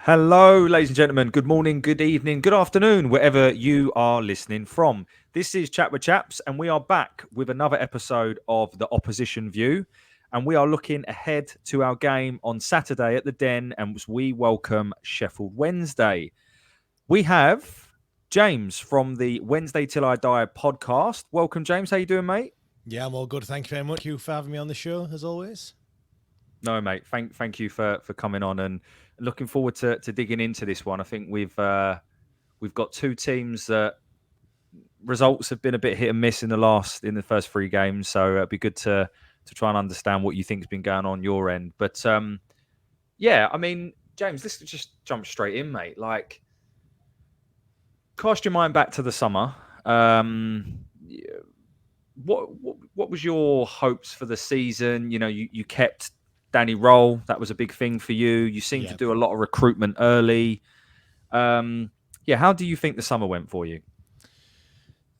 Hello, ladies and gentlemen. Good morning, good evening, good afternoon, wherever you are listening from. This is Chat with Chaps, and we are back with another episode of The Opposition View. And we are looking ahead to our game on Saturday at the Den, and we welcome Sheffield Wednesday. We have James from the Wednesday Till I Die podcast. Welcome, James. How you doing, mate? Yeah, I'm all good. Thank you very much. You for having me on the show, as always. No, mate. Thank you for coming on and looking forward to digging into this one. I think we've got two teams that results have been a bit hit and miss in the first three games. So it'd be good to try and understand what you think's been going on your end. But yeah, I mean, James, let's just jump straight in, mate. Like, cast your mind back to the summer. Yeah, what was your hopes for the season? You know, you kept Danny Rohl. That was a big thing for you. You seemed to Yeah. do a lot of recruitment early. Yeah, how do you think the summer went for you?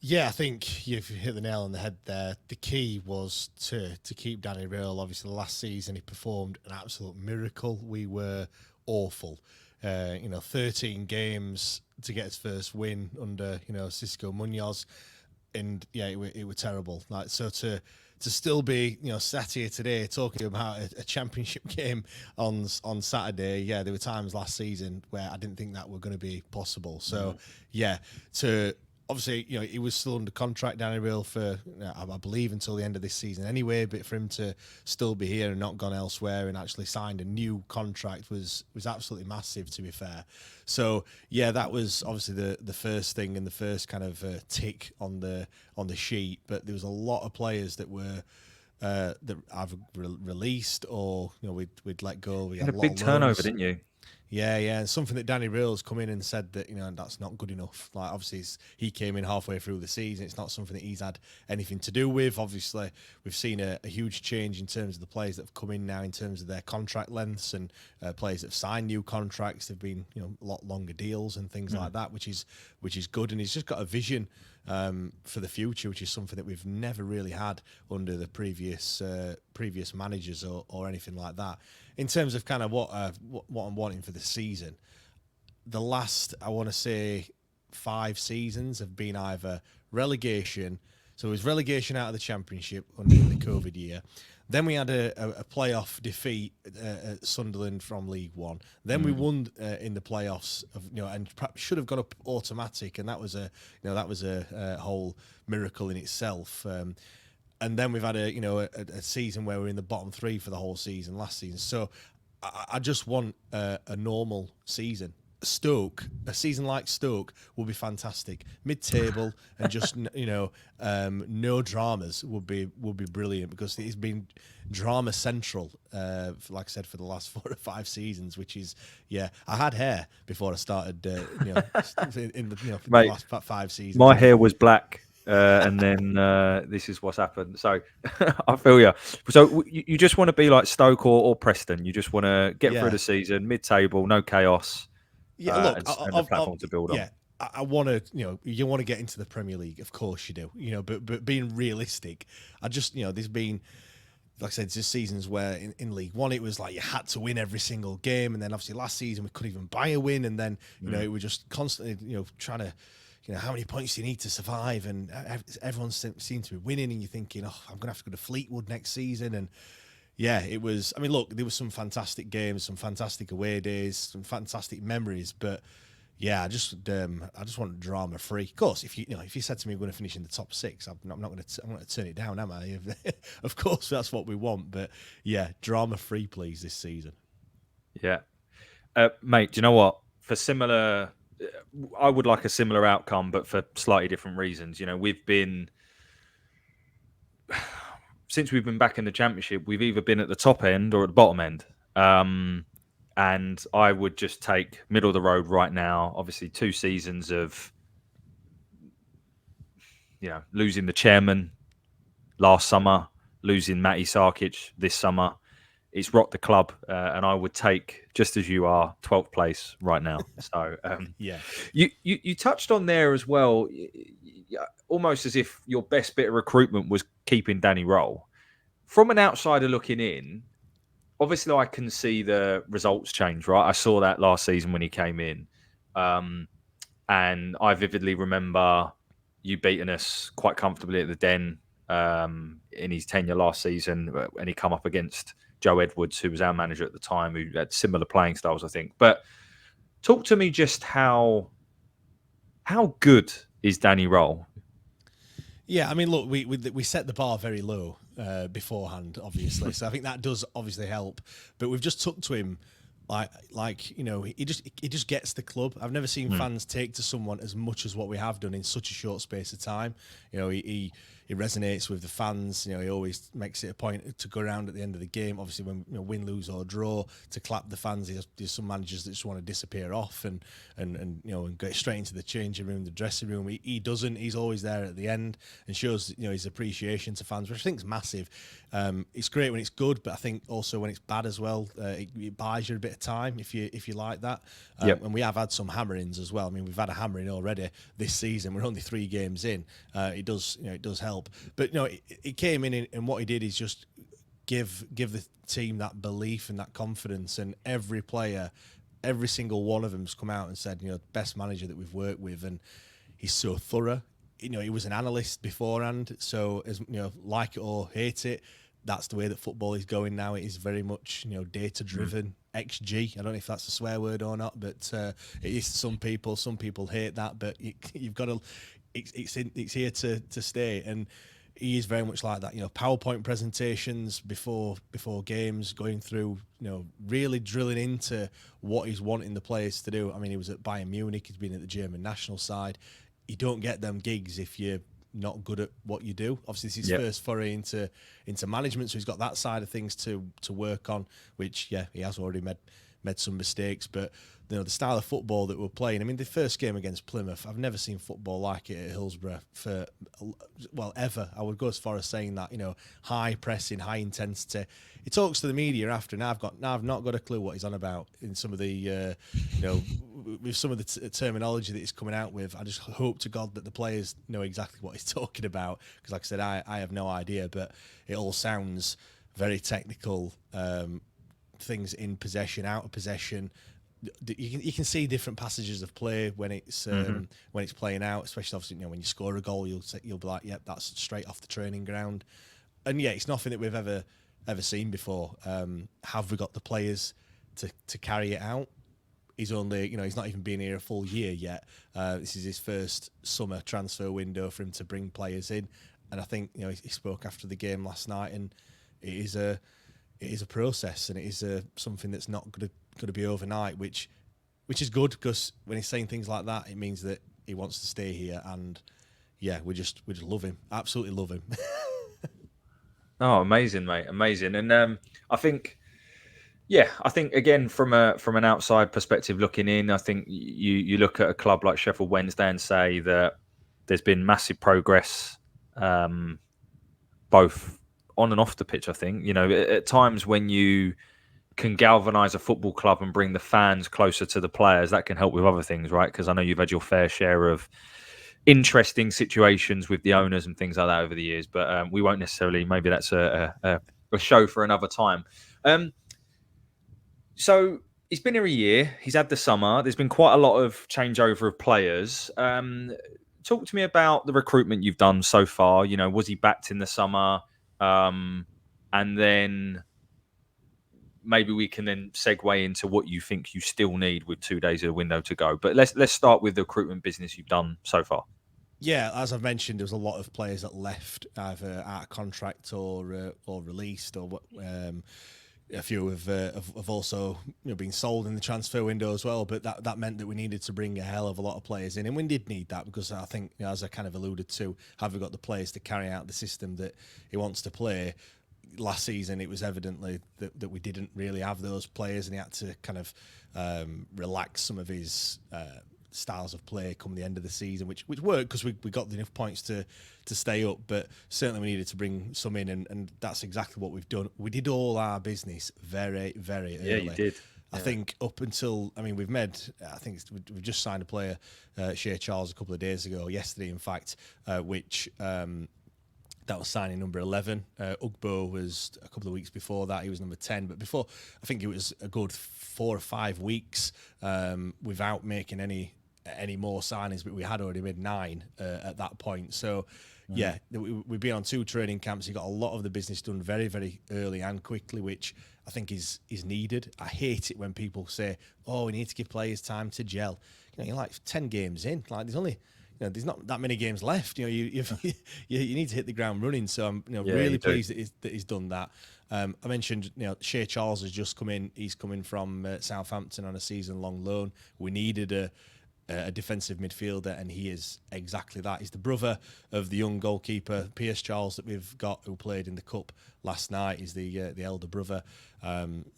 Yeah, I think you've hit the nail on the head there. The key was to keep Danny Rohl. Obviously, last season he performed an absolute miracle. We were awful. 13 games to get his first win under, Cisco Munoz. And yeah, it were terrible. Like, so to still be, sat here today talking about a championship game on Saturday. Yeah, there were times last season where I didn't think that were going to be possible. So yeah, to obviously, he was still under contract, Danny Rohl, for I believe until the end of this season anyway. But for him to still be here and not gone elsewhere and actually signed a new contract was absolutely massive, to be fair. So yeah, that was obviously the first thing and the first kind of tick on the sheet. But there was a lot of players that were that either released or we'd let go. We You had had a a lot big of turnover, loans. didn't you? Yeah, and something that Danny Rail's come in and said that that's not good enough. Like, obviously he came in halfway through the season. It's not something that he's had anything to do with. Obviously, we've seen a huge change in terms of the players that have come in now, in terms of their contract lengths, and players that have signed new contracts. They've been a lot longer deals and things like that, which is good. And he's just got a vision for the future, which is something that we've never really had under the previous managers or anything like that. In terms of kind of what I'm wanting for the season, the last, I want to say, 5 seasons have been either relegation. So it was relegation out of the Championship under the COVID year. Then we had a playoff defeat at Sunderland from League One. Then we won in the playoffs, and should have gone up automatic, and that was a whole miracle in itself. And then we've had a season where we're in the bottom 3 for the whole season last season. So I just want a normal season. A season like Stoke will be fantastic. Mid-table and just no dramas would be brilliant, because it's been drama central, like I said, for the last 4 or 5 seasons. Which is, yeah, I had hair before I started, in the Mate, last 5 seasons. my hair was black. And then this is what's happened. So I feel you. So you just want to be like Stoke or Preston. You just want to get through Yeah. the season, mid-table, no chaos, Yeah, look, and a platform to build on. yeah, I want to, you want to get into the Premier League, of course you do, but being realistic, I just, there's been, like I said, just seasons where in League One it was like you had to win every single game, and then obviously last season we couldn't even buy a win, and then it was just constantly, trying to, how many points do you need to survive, and everyone seemed to be winning, and you're thinking, oh, I'm gonna have to go to Fleetwood next season, and yeah, it was. I mean, look, there were some fantastic games, some fantastic away days, some fantastic memories. But yeah, I just want drama free. Of course, if you said to me we're going to finish in the top 6, I'm not going to turn it down, am I? Of course, that's what we want. But yeah, drama free, please, this season. Yeah, mate. Do you know what? For similar, I would like a similar outcome, but for slightly different reasons. We've been since we've been back in the Championship, we've either been at the top end or at the bottom end. And I would just take middle of the road right now. Obviously, 2 seasons of losing the chairman last summer, losing Matty Sarkic this summer. It's rocked the club, and I would take, just as you are, 12th place right now. So Yeah, you touched on there as well, almost as if your best bit of recruitment was keeping Danny Rohl. From an outsider looking in, obviously I can see the results change, right? I saw that last season when he came in. And I vividly remember you beating us quite comfortably at the Den in his tenure last season, and he come up against Joe Edwards, who was our manager at the time, who had similar playing styles, I think. But talk to me just how good is Danny Rohl? Yeah, I mean, look, we set the bar very low beforehand, obviously, so I think that does obviously help. But we've just took to him like you know, he just gets the club. I've never seen fans take to someone as much as what we have done in such a short space of time. You know, he resonates with the fans. You know, he always makes it a point to go around at the end of the game. Obviously, when win, lose or draw, to clap the fans. There's some managers that just want to disappear off and you know, and go straight into the changing room, the dressing room. He doesn't. He's always there at the end and shows, you know, his appreciation to fans, which I think is massive. It's great when it's good, but I think also when it's bad as well, it buys you a bit of time if you like that. And we have had some hammerings as well. I mean, we've had a hammering already this season. We're only 3 games in. It does help. But you know, it came in and what he did is just give the team that belief and that confidence. And every player, every single one of them's come out and said, you know, best manager that we've worked with, and he's so thorough. You know, he was an analyst beforehand, so as you know, like it or hate it, that's the way that football is going now. It is very much, you know, data driven. XG. I don't know if that's a swear word or not, but it is to some people. Some people hate that, but you've got to. It's here to stay, and he is very much like that. You know, PowerPoint presentations before games, going through, you know, really drilling into what he's wanting the players to do. I mean, he was at Bayern Munich. He's been at the German national side. You don't get them gigs if you're not good at what you do. Obviously, this is his first foray into management, so he's got that side of things to work on, which, yeah, he has already made some mistakes. But, you know, the style of football that we're playing, I mean, the first game against Plymouth, I've never seen football like it at Hillsborough for, well, ever. I would go as far as saying that, you know, high pressing, high intensity. He talks to the media after, and I've not got a clue what he's on about in some of the, you know, with some of the terminology that he's coming out with. I just hope to God that the players know exactly what he's talking about, because, like I said, I have no idea, but it all sounds very technical. Things in possession, out of possession. You can see different passages of play when it's playing out, especially obviously, you know, when you score a goal, you'll be like, yep, that's straight off the training ground. And yeah, it's nothing that we've ever seen before. Have we got the players to carry it out? He's only, you know, he's not even been here a full year yet. This is his first summer transfer window for him to bring players in, and I think, you know, he spoke after the game last night, and it is a process, and it is something that's not going to be overnight, which is good, because when he's saying things like that, it means that he wants to stay here, and yeah, we just love him, absolutely love him. Oh, amazing, mate, amazing. And I think again, from an outside perspective looking in, I think you look at a club like Sheffield Wednesday and say that there's been massive progress, both on and off the pitch. I think, you know, at times when you can galvanise a football club and bring the fans closer to the players, that can help with other things, right? Because I know you've had your fair share of interesting situations with the owners and things like that over the years, but we won't necessarily. Maybe that's a show for another time. So he's been here a year. He's had the summer. There's been quite a lot of changeover of players. Talk to me about the recruitment you've done so far. You know, was he backed in the summer? And then maybe we can then segue into what you think you still need with 2 days of the window to go. But let's start with the recruitment business you've done so far. Yeah, as I've mentioned, there was a lot of players that left either out of contract or released, or a few have also, you know, been sold in the transfer window as well. But that meant that we needed to bring a hell of a lot of players in, and we did need that, because I think, you know, as I kind of alluded to, have we got the players to carry out the system that he wants to play? Last season, it was evidently that we didn't really have those players, and he had to kind of relax some of his styles of play come the end of the season, which worked, because we got enough points to stay up. But certainly we needed to bring some in, and that's exactly what we've done. We did all our business very, very early. Yeah, you did. I think up until, I mean, we've just signed a player, Shea Charles, a couple of days ago, yesterday in fact, which That was signing number 11. Ugbo was a couple of weeks before that. He was number 10. But before, I think it was a good 4 or 5 weeks without making any more signings. But we had already made 9 at that point. So, yeah, we've been on 2 training camps. You got a lot of the business done very, very early and quickly, which I think is needed. I hate it when people say, "Oh, we need to give players time to gel." You're like 10 games in. Like there's not that many games left. You need to hit the ground running. So I'm really pleased that he's done that. I mentioned Shea Charles has just come in. He's coming from Southampton on a season-long loan. We needed a defensive midfielder, and he is exactly that. He's the brother of the young goalkeeper Pierce Charles that we've got, who played in the cup last night. He's the elder brother.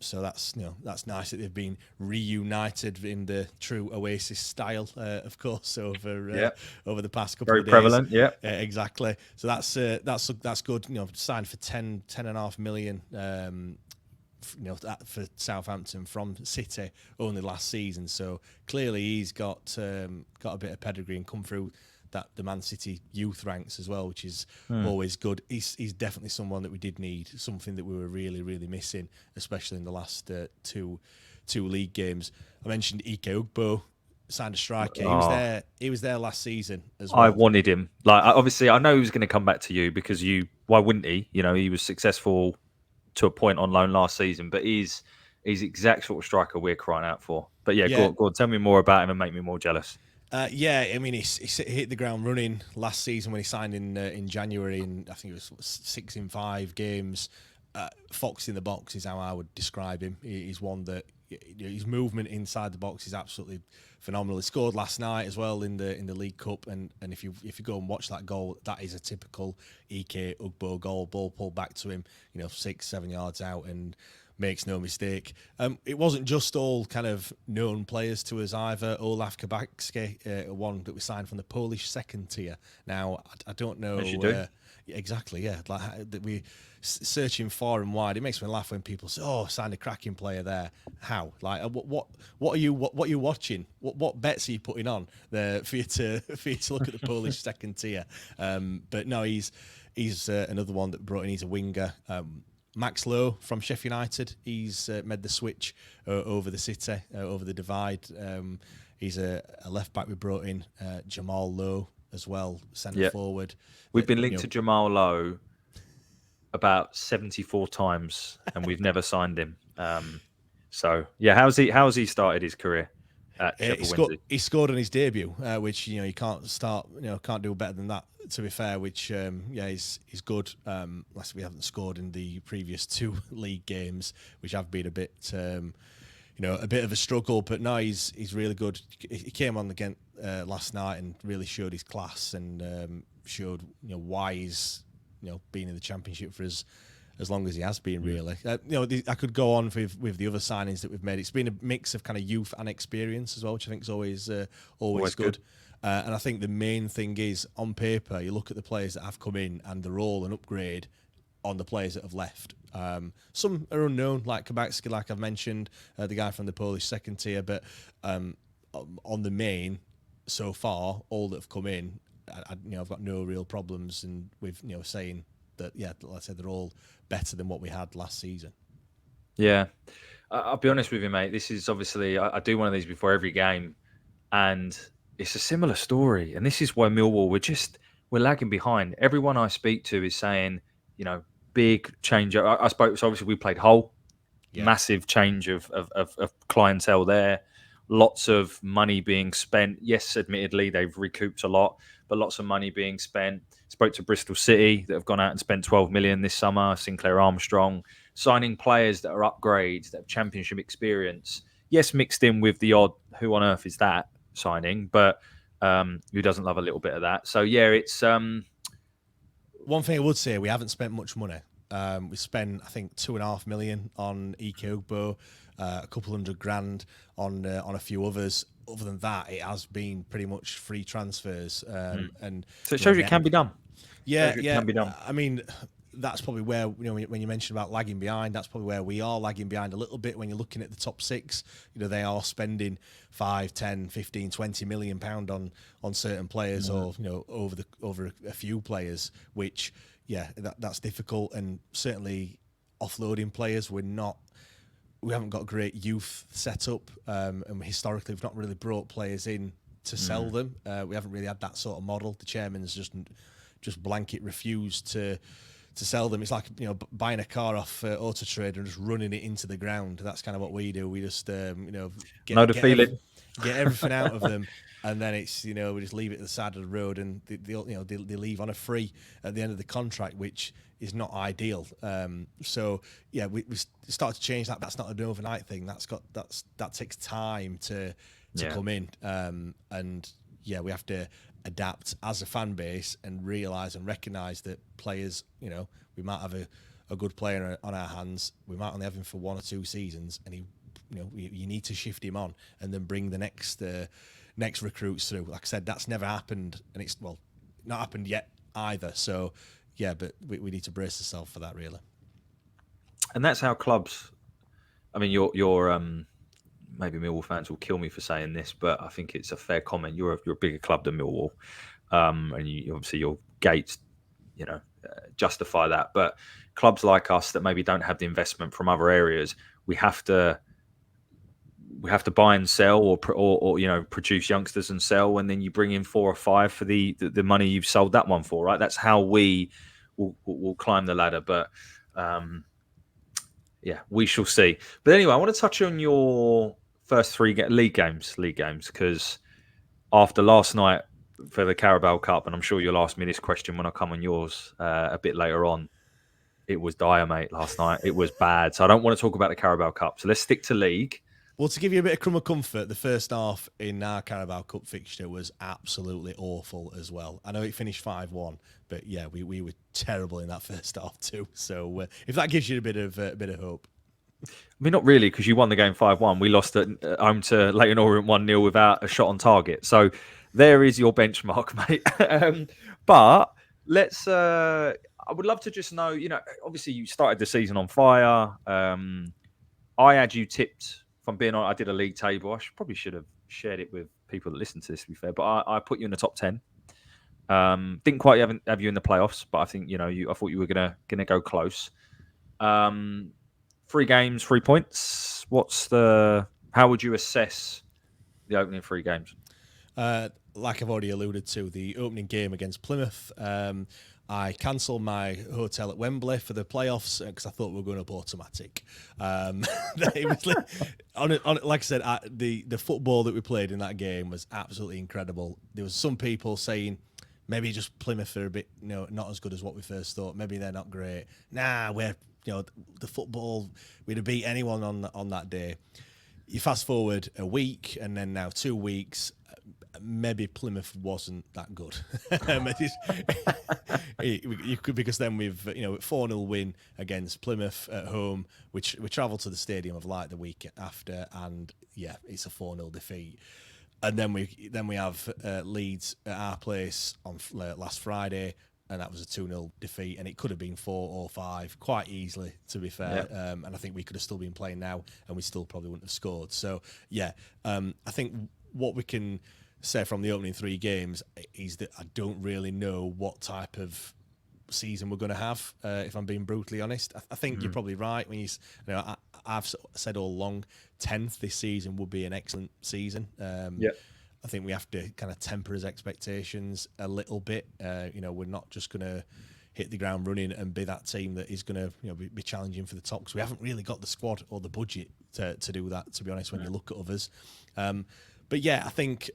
So that's nice that they've been reunited in the true Oasis style, of course, over the past couple of days. Very prevalent, yeah. Exactly. So that's good. Signed for 10.5 million. For Southampton from City only last season. So clearly he's got a bit of pedigree and come through the Man City youth ranks as well, which is always good. He's definitely someone that we did need, something that we were really, really missing, especially in the last two league games. I mentioned Ike Ugbo, signed a striker. He was there last season as well. I wanted him. Obviously, I know he was going to come back to you because why wouldn't he? He was successful to a point on loan last season, but he's the exact sort of striker we're crying out for. But go on, tell me more about him and make me more jealous. He hit the ground running last season when he signed in January, and I think it was 6 in 5 games. Fox in the box is how I would describe him. He's one that his movement inside the box is absolutely phenomenal. He scored last night as well in the League Cup, and if you go and watch that goal, that is a typical Ike Ugbo goal. Ball pulled back to him, 6-7 yards out, and makes no mistake. It wasn't just all kind of known players to us either. Olaf Kabacki, one that we signed from the Polish second tier. Now I don't know. As you do. Exactly, yeah. Like that we searching far and wide. It makes me laugh when people say, "Oh, signed a cracking player there." How? Like, what are you watching? What bets are you putting on there for you to look at the Polish second tier? But no, he's another one that brought in. He's a winger. Max Lowe from Sheffield United. He's made the switch over the City, over the divide. He's a left back we brought in. Jamal Lowe as well, centre forward. We've been linked to Jamal Lowe about 74 times, and we've never signed him. How's he started his career at Sheffield Wednesday? He scored on his debut, which you can't do better than that. To be fair, which he's good. Unless we haven't scored in the previous 2 league games, which have been a bit a bit of a struggle. But no, he's really good. He came on again last night and really showed his class and showed why he's been in the Championship for as long as he has been. Really, I could go on with the other signings that we've made. It's been a mix of kind of youth and experience as well, which I think is always good. And I think the main thing is, on paper, you look at the players that have come in and they're all an upgrade on the players that have left. Some are unknown, like Kabacki, like I've mentioned, the guy from the Polish second tier. But on the main, so far, all that have come in, I've got no real problems, and with saying that, let's say they're all better than what we had last season. Yeah, I'll be honest with you, mate. This is obviously I do one of these before every game, and it's a similar story. And this is why Millwall we're lagging behind. Everyone I speak to is saying, big change. I spoke. So obviously we played Hull, massive change of clientele there. Lots of money being spent. Yes, admittedly, they've recouped a lot, but lots of money being spent. Spoke to Bristol City that have gone out and spent 12 million this summer. Sinclair Armstrong, signing players that are upgrades, that have Championship experience. Yes, mixed in with the odd, who on earth is that signing? But who doesn't love a little bit of that? So it's... One thing I would say, we haven't spent much money. We spent, I think, 2.5 million on Ike Ugbo, a couple $100,000 on a few others. Other than that, it has been pretty much free transfers. And so it shows it can be done. Yeah. Can be done. I mean, that's probably where, when you mentioned about lagging behind, that's probably where we are lagging behind a little bit. When you're looking at the top 6, they are spending 5, 10, 15, 20 million pound on certain players, or over a few players, which that's difficult, and certainly offloading players. We haven't got a great youth setup, and historically we've not really brought players in to sell them. We haven't really had that sort of model. The chairman's just blanket refused to sell them. It's like buying a car off Auto Trader and just running it into the ground. That's kind of what we do. We just get everything out of them, and then it's we just leave it at the side of the road, and they leave on a free at the end of the contract, which is not ideal. So yeah, we start to change that. That's not an overnight thing. That takes time to come in, and yeah, we have to adapt as a fan base and realise and recognise that players, we might have a good player on our hands. We might only have him for 1 or 2 seasons, and you need to shift him on and then bring the next recruits through. Like I said, that's never happened, and it's not happened yet either. So yeah, but we need to brace ourselves for that, really. And that's how clubs. I mean, you're maybe Millwall fans will kill me for saying this, but I think it's a fair comment. You're a bigger club than Millwall, and you obviously your gates, justify that. But clubs like us that maybe don't have the investment from other areas, we have to buy and sell, or produce youngsters and sell, and then you bring in 4 or 5 for the money you've sold that one for, right? That's how we will climb the ladder. But yeah, we shall see. But anyway, I want to touch on your first 3 league games, because after last night for the Carabao Cup, and I'm sure you'll ask me this question when I come on yours a bit later on, it was dire, mate, last night. It was bad. So I don't want to talk about the Carabao Cup. So let's stick to league. Well, to give you a bit of crumb of comfort, the first half in our Carabao Cup fixture was absolutely awful as well. I know it finished 5-1, but yeah, we were terrible in that first half too. So if that gives you a bit of hope. I mean, not really, because you won the game 5-1. We lost at home to Leyton Orient 1-0 without a shot on target. So there is your benchmark, mate. But let's. I would love to just know. Obviously you started the season on fire. I had you tipped. If I'm being honest, I did a league table. I probably should have shared it with people that listen to this, to be fair. But I put you in the top 10. Didn't quite have you in the playoffs, but I think I thought you were gonna go close. 3 games, 3 points. How would you assess the opening 3 games? Like I've already alluded to, the opening game against Plymouth, I cancelled my hotel at Wembley for the playoffs because I thought we were going up automatic. It was like I said, the football that we played in that game was absolutely incredible. There was some people saying maybe just Plymouth are a bit, not as good as what we first thought. Maybe they're not great. Nah, we're, the football, we'd have beat anyone on that day. You fast forward a week and then now 2 weeks, maybe Plymouth wasn't that good. You could, because then we've 4-0 win against Plymouth at home, which we travelled to the Stadium of Light the week after, and yeah, it's a 4-0 defeat. And then we have Leeds at our place on last Friday, and that was a 2-0 defeat, and it could have been 4 or 5 quite easily, to be fair. Yeah. And I think we could have still been playing now, and we still probably wouldn't have scored. So yeah, I think what we can say from the opening 3 games is that I don't really know what type of season we're going to have, if I'm being brutally honest. I think you're probably right when I've said all along 10th this season would be an excellent season. I think we have to kind of temper his expectations a little bit. We're not just going to hit the ground running and be that team that is going to be challenging for the top, because we haven't really got the squad or the budget to do that, to be honest, when you look at others. But yeah, I think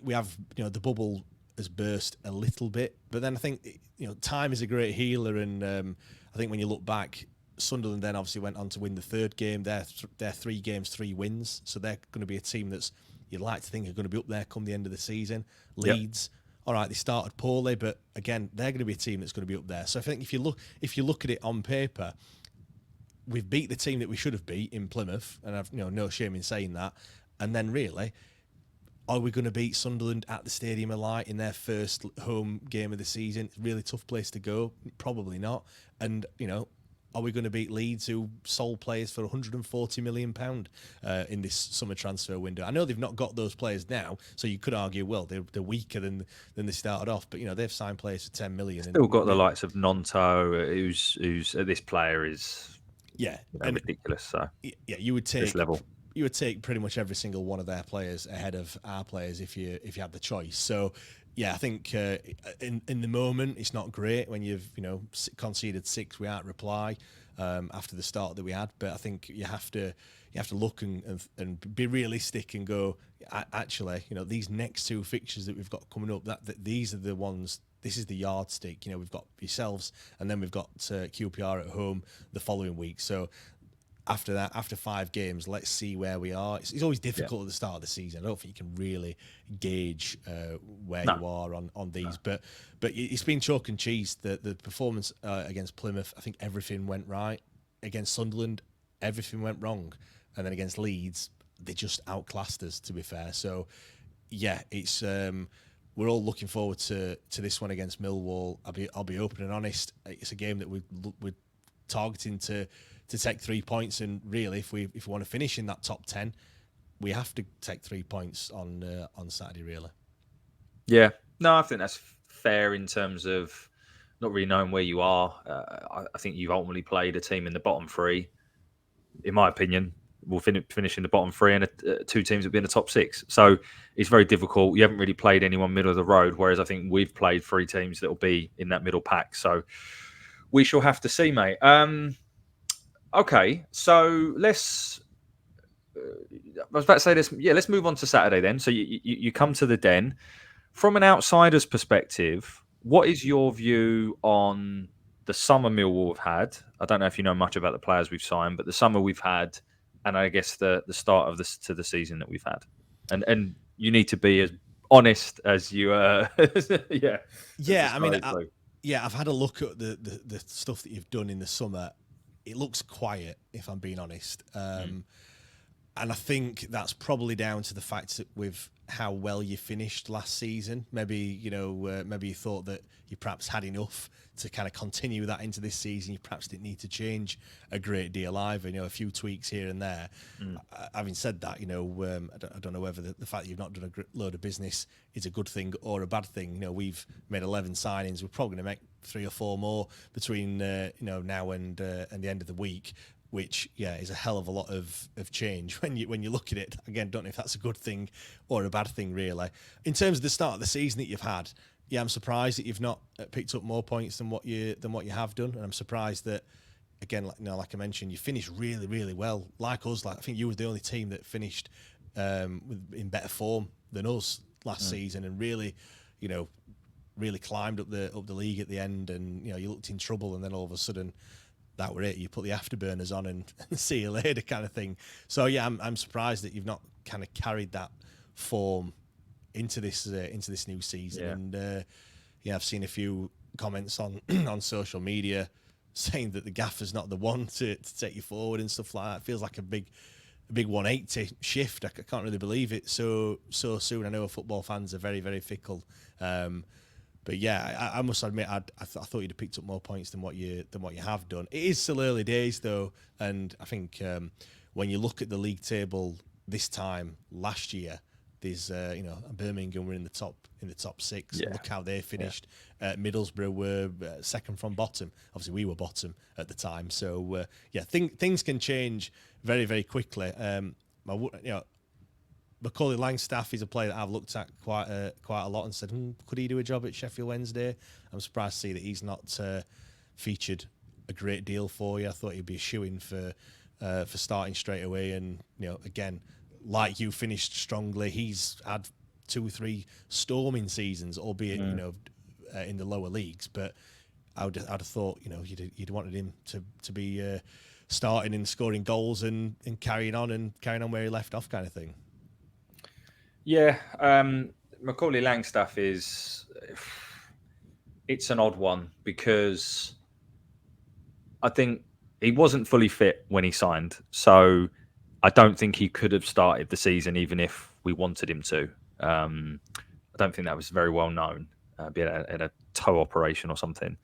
we have, the bubble has burst a little bit. But then I think, time is a great healer. And I think when you look back, Sunderland then obviously went on to win the 3rd game. They're 3 games, 3 wins. So they're going to be a team that's, you'd like to think, are going to be up there come the end of the season. Leeds, all right, they started poorly, but again, they're going to be a team that's going to be up there. So I think if you look at it on paper, we've beat the team that we should have beat in Plymouth, and I've no shame in saying that. And then really, are we going to beat Sunderland at the Stadium of Light in their first home game of the season? Really tough place to go. Probably not. And, Are we going to beat Leeds, who sold players for £140 million in this summer transfer window? I know they've not got those players now, so you could argue, well, they're weaker than they started off. But they've signed players for £10 million. Still got the likes of Nonto, who's this player is ridiculous. So you would take this level. You would take pretty much every single one of their players ahead of our players if you had the choice. So, I think in the moment it's not great when you've conceded 6 without reply after the start that we had. But I think you have to look and be realistic and go, actually, these next 2 fixtures that we've got coming up, that these are the ones. This is the yardstick. We've got yourselves, and then we've got QPR at home the following week. So after that, after 5 games, let's see where we are. It's always difficult at the start of the season. I don't think you can really gauge where you are on these. But it's been chalk and cheese. The performance against Plymouth, I think everything went right. Against Sunderland, everything went wrong. And then against Leeds, they just outclassed us, to be fair. So, it's we're all looking forward to this one against Millwall. I'll be open and honest. It's a game that we're targeting to take 3 points, and really, if we want to finish in that top 10, we have to take 3 points on Saturday. Really, yeah. No, I think that's fair in terms of not really knowing where you are. I think you've ultimately played a team in the bottom 3. In my opinion, will finish in the bottom 3, and 2 teams will be in the top 6. So it's very difficult. You haven't really played anyone middle of the road, whereas I think we've played 3 teams that will be in that middle pack. So we shall have to see, mate. Okay, so let's. I was about to say this. Yeah, let's move on to Saturday then. So you come to the Den. From an outsider's perspective, what is your view on the summer Millwall have had? I don't know if you know much about the players we've signed, but the summer we've had, and I guess the start of the season that we've had, and you need to be as honest as you. I mean, I've had a look at the stuff that you've done in the summer. It looks quiet, if I'm being honest. And I think that's probably down to the fact that with how well you finished last season, maybe you thought that you perhaps had enough to kind of continue that into this season. You perhaps didn't need to change a great deal either. A few tweaks here and there. Having said that, I don't know whether the fact that you've not done a load of business is a good thing or a bad thing. We've made 11 signings. We're probably going to make 3 or 4 more between now and the end of the week, which is a hell of a lot of change when you look at it. Again, don't know if that's a good thing or a bad thing really. In terms of the start of the season that you've had, I'm surprised that you've not picked up more points than what you have done, and I'm surprised that, again, like I mentioned, you finished really, really well. Like us, I think you were the only team that finished in better form than us last season, and really climbed up the league at the end, and you looked in trouble, and then all of a sudden that were it. You put the afterburners on and see you later kind of thing. So I'm surprised that you've not kind of carried that form into this new season. And I've seen a few comments on on social media saying that the gaffer's not the one to take you forward and stuff like that. It feels like a big 180 shift. I can't really believe it so soon. I know football fans are very, very fickle. But I must admit, I thought you'd have picked up more points than what you have done. It is still early days though, and I think when you look at the league table this time last year, there's Birmingham were in the top 6. Yeah. Look how they finished. Middlesbrough were second from bottom. Obviously, we were bottom at the time. So things can change very, very quickly. Macaulay Langstaff is a player that I've looked at quite a lot and said, could he do a job at Sheffield Wednesday? I'm surprised to see that he's not featured a great deal for you. I thought he'd be a shoo-in for starting straight away. And again, like you, finished strongly. He's had 2 or 3 storming seasons, albeit in the lower leagues. But I'd have thought you'd wanted him to be starting and scoring goals and carrying on where he left off, kind of thing. Yeah, Macaulay Langstaff it's an odd one because I think he wasn't fully fit when he signed. So I don't think he could have started the season even if we wanted him to. I don't think that was very well known. Be at a toe operation or something.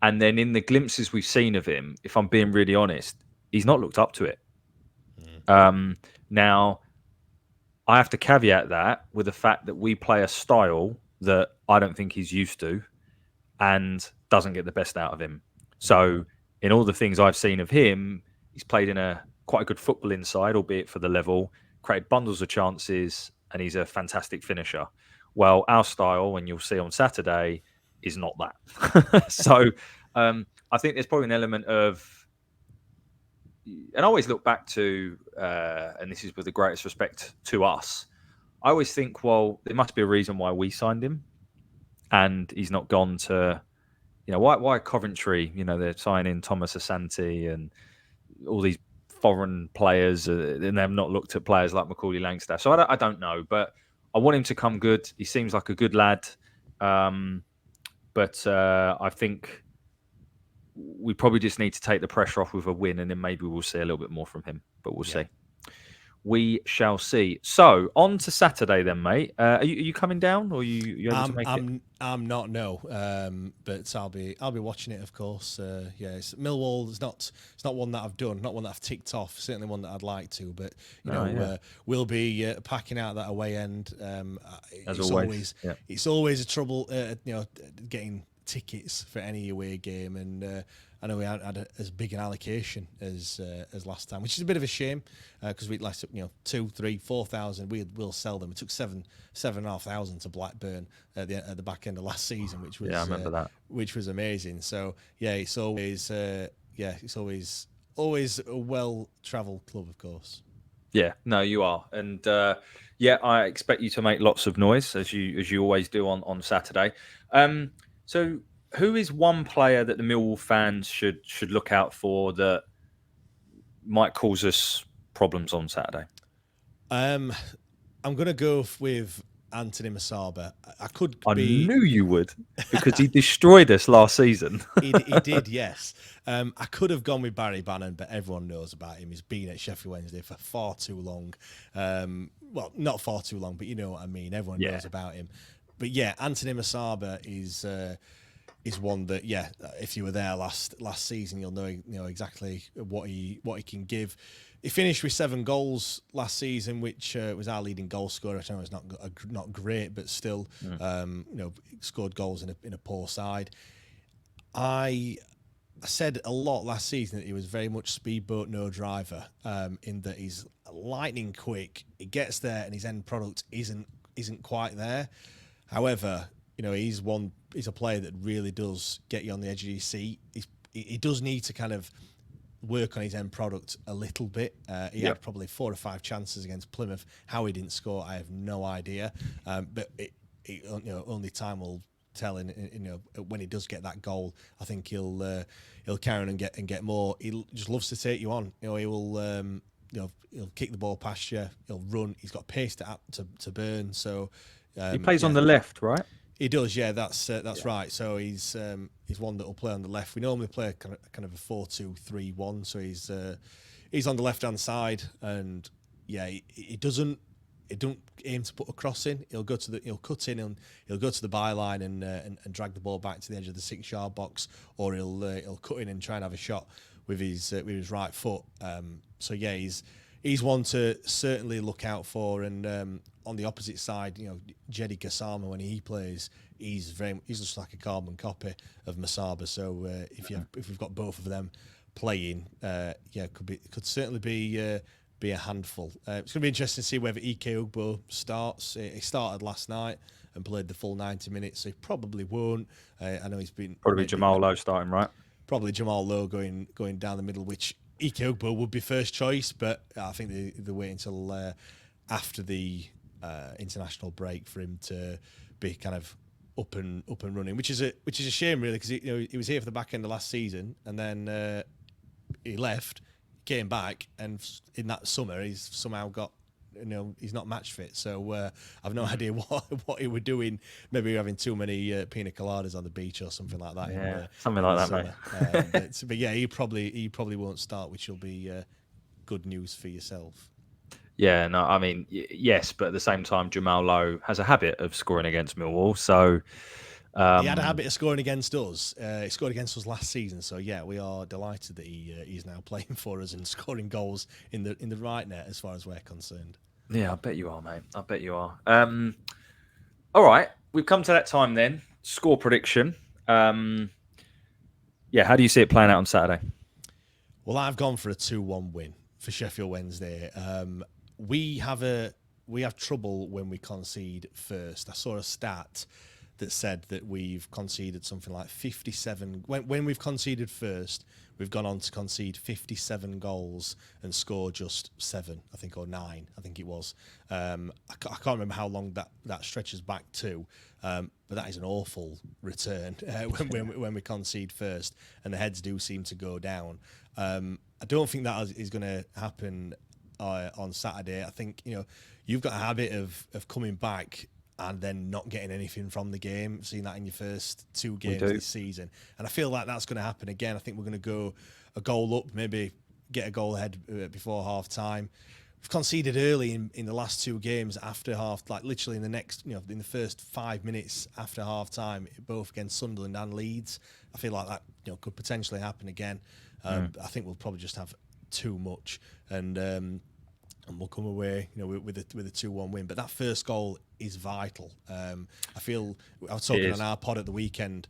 And then in the glimpses we've seen of him, if I'm being really honest, he's not looked up to it. Now, I have to caveat that with the fact that we play a style that I don't think he's used to and doesn't get the best out of him. So in all the things I've seen of him, he's played in a quite a good football inside, albeit for the level, created bundles of chances, and he's a fantastic finisher. Well, our style, and you'll see on Saturday, is not that. So I think there's probably an element of, and I always look back to, and this is with the greatest respect to us, I always think, well, there must be a reason why we signed him, and he's not gone to, why Coventry? They're signing Thomas Asante and all these foreign players, and they've not looked at players like Macaulay Langstaff. So I don't know, but I want him to come good. He seems like a good lad, but I think we probably just need to take the pressure off with a win, and then maybe we'll see a little bit more from him. But we'll see. We shall see. So on to Saturday then, mate. Are you coming down, or are you able to make it? I'm not, no. But I'll be watching it, of course. Millwall is not. It's not one that I've done. Not one that I've ticked off. Certainly one that I'd like to. But we'll be packing out that away end. As always, it's always a trouble. Getting tickets for any away game, and I know we haven't had as big an allocation as last time, which is a bit of a shame because we'd like 2, 3, 4,000. We'll sell them. It took 7,500 to Blackburn at the back end of last season, which was I remember that, which was amazing. So it's always always a well-travelled club, of course. Yeah, no, you are, and I expect you to make lots of noise as you always do on Saturday. So, who is one player that the Millwall fans should look out for that might cause us problems on Saturday? I'm going to go with Anthony Masaba. I knew you would, because he destroyed us last season. he did, yes. I could have gone with Barry Bannon, but everyone knows about him. He's been at Sheffield Wednesday for far too long. Well, not far too long, but you know what I mean. Everyone knows about him. But Anthony Masaba is one that if you were there last season, you'll know exactly what he can give. He finished with 7 goals last season, which was our leading goal scorer. I know it's not great, but still, scored goals in a poor side. I said a lot last season that he was very much speedboat, no driver, in that he's lightning quick. He gets there, and his end product isn't quite there. However, he's a player that really does get you on the edge of your seat. He does need to kind of work on his end product a little bit. He had probably 4 or 5 chances against Plymouth. How he didn't score, I have no idea. But only time will tell. When he does get that goal, I think he'll carry on and get more. He just loves to take you on. He will. He'll kick the ball past you. He'll run. He's got pace to burn. So. He plays on the left, right? He does, yeah. That's right. So he's one that will play on the left. We normally play kind of a 4-2-3-1. So he's on the left hand side, and he don't aim to put a cross in. He'll cut in and he'll go to the byline and drag the ball back to the edge of the 6-yard box, or he'll cut in and try and have a shot with his right foot. He's one to certainly look out for. And on the opposite side, Jedi Gassama, when he plays, he's just like a carbon copy of Masaba. So if we've got both of them playing, could certainly be a handful. It's going to be interesting to see whether Ike Ugbo starts. He started last night and played the full 90 minutes, so he probably won't. I know he's been probably Jamal Lowe starting, right? Probably Jamal Lowe going down the middle, which Ike Ugbo would be first choice, but I think they wait until after the international break for him to be kind of up and running, which is a shame really, because he was here for the back end of last season, and then he left, came back, and in that summer he's somehow got he's not match fit. So I've no idea what he was doing. Maybe having too many pina coladas on the beach or something like that. Yeah, something like that, mate. But he probably won't start, which will be good news for yourself. Yeah, no, I mean, yes, but at the same time, Jamal Lowe has a habit of scoring against Millwall. So He had a habit of scoring against us. He scored against us last season, so yeah, we are delighted that he's now playing for us and scoring goals in the right net as far as we're concerned. Yeah, I bet you are, mate. I bet you are. All right, we've come to that time then. Score prediction. Yeah, how do you see it playing out on Saturday? Well, I've gone for a 2-1 win for Sheffield Wednesday. We have trouble when we concede first. I saw a stat that said that we've conceded something like 57. When we've conceded first, we've gone on to concede 57 goals and score just 7, I think, or 9, I think it was. I can't remember how long that stretches back to, but that is an awful return when we concede first, and the heads do seem to go down. I don't think that is going to happen on Saturday. I think you've got a habit of coming back and then not getting anything from the game. I've seen that in your first 2 games this season. And I feel like that's going to happen again. I think we're going to go a goal up, maybe get a goal ahead before half-time. We've conceded early in the last 2 games after half, like literally in the next, in the first 5 minutes after half-time, both against Sunderland and Leeds. I feel like that, could potentially happen again. I think we'll probably just have too much. And we'll come away, with a 2-1 win. But that first goal is vital. I feel I was talking on our pod at the weekend.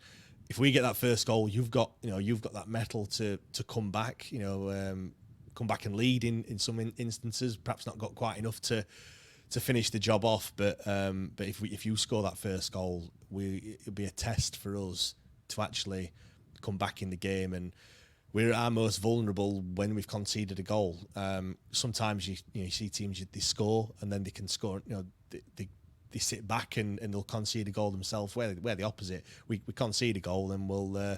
If we get that first goal, you've got that mettle to come back. Come back and lead in some instances. Perhaps not got quite enough to finish the job off. But if you score that first goal, it'll be a test for us to actually come back in the game. And we're at our most vulnerable when we've conceded a goal. Sometimes you see teams, they score and then they can score. They sit back and they'll concede a goal themselves. We're the opposite. We concede a goal and we'll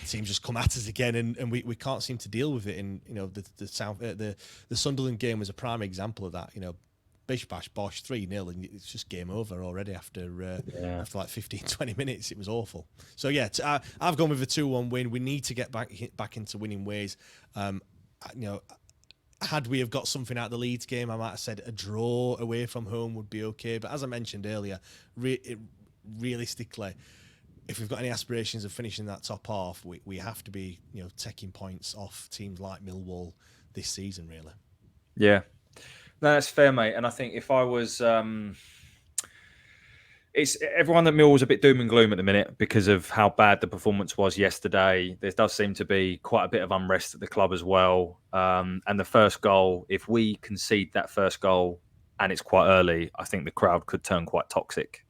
teams just come at us again, and we can't seem to deal with it. And the Sunderland game was a prime example of that. Bish bash bosh 3-0, and it's just game over already after like 15-20 minutes. It was awful. So yeah, I've gone with a 2-1 win. We need to get back into winning ways. Had we have got something out of the Leeds game, I might have said a draw away from home would be okay. But as I mentioned earlier, realistically, if we've got any aspirations of finishing that top half, we have to be taking points off teams like Millwall this season, really. Yeah. No, that's fair, mate. And I think if I was, it's everyone at Millwall's a bit doom and gloom at the minute because of how bad the performance was yesterday. There does seem to be quite a bit of unrest at the club as well. And the first goal, if we concede that first goal and it's quite early, I think the crowd could turn quite toxic.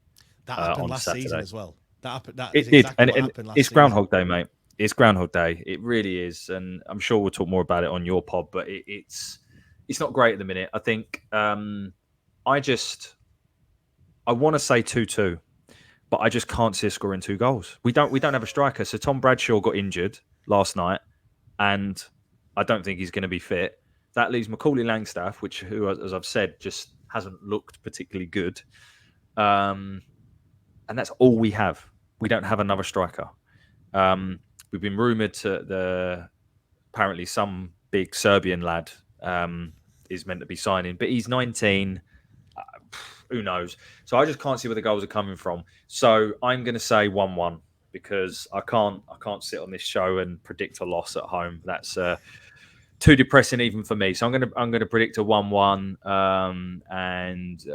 That happened on last Saturday. Season as well. That it is did, exactly and what happened last it's season. Groundhog Day, mate. It's Groundhog Day. It really is, and I'm sure we'll talk more about it on your pod. But it's not great at the minute. I think I want to say 2-2, but I just can't see us scoring 2 goals. We don't have a striker. So Tom Bradshaw got injured last night, and I don't think he's going to be fit. That leaves Macaulay Langstaff, who, as I've said, just hasn't looked particularly good. And that's all we have. We don't have another striker. We've been rumoured to apparently some big Serbian lad is meant to be signing, but he's 19. Who knows? So I just can't see where the goals are coming from. So I'm going to say 1-1 because I can't sit on this show and predict a loss at home. That's too depressing even for me. So I'm going to predict a 1-1 and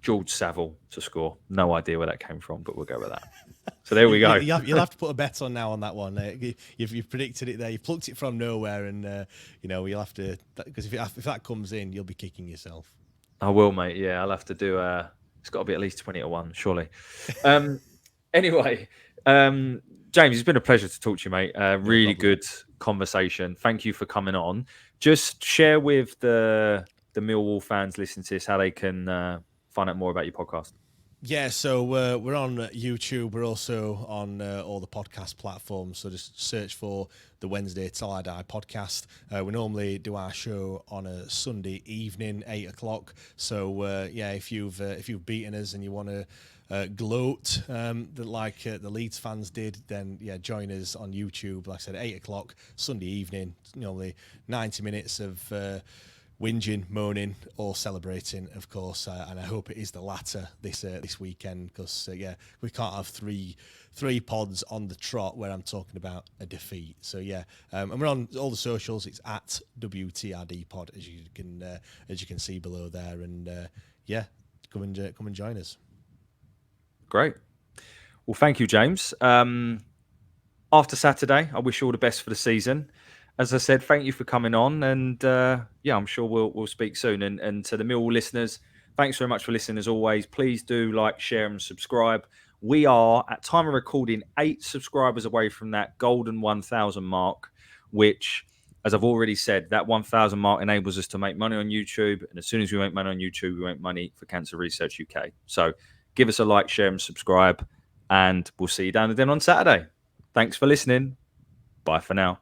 George Saville to score. No idea where that came from, but we'll go with that. So there we go. You'll have to put a bet on now on that one. You've predicted it there. You've plucked it from nowhere, and you'll have to, because if that comes in, you'll be kicking yourself. I will, mate. Yeah, I'll have to do. It's got to be at least 20-1, surely. Anyway, James, it's been a pleasure to talk to you, mate. Really good conversation. Thank you for coming on. Just share with the Millwall fans listening to this how they can find out more about your podcast. Yeah, so we're on YouTube. We're also on all the podcast platforms. So just search for the Wednesday Till I Die podcast. We normally do our show on a Sunday evening, 8:00. So if you've beaten us and you want to gloat like the Leeds fans did, then join us on YouTube. Like I said, 8:00 Sunday evening. Normally 90 minutes of whinging, moaning, or celebrating, of course. And I hope it is the latter this weekend, because we can't have three pods on the trot where I'm talking about a defeat. So and we're on all the socials. It's at WTID Pod, as you can see below there, and come and join us. Great. Well, thank you, James. After Saturday, I wish you all the best for the season. As I said, thank you for coming on, and I'm sure we'll speak soon. And to the Millwall listeners, thanks very much for listening. As always, please do like, share, and subscribe. We are, at time of recording, 8 subscribers away from that golden 1,000 mark, which, as I've already said, that 1,000 mark enables us to make money on YouTube. And as soon as we make money on YouTube, we make money for Cancer Research UK. So give us a like, share, and subscribe, and we'll see you down the den on Saturday. Thanks for listening. Bye for now.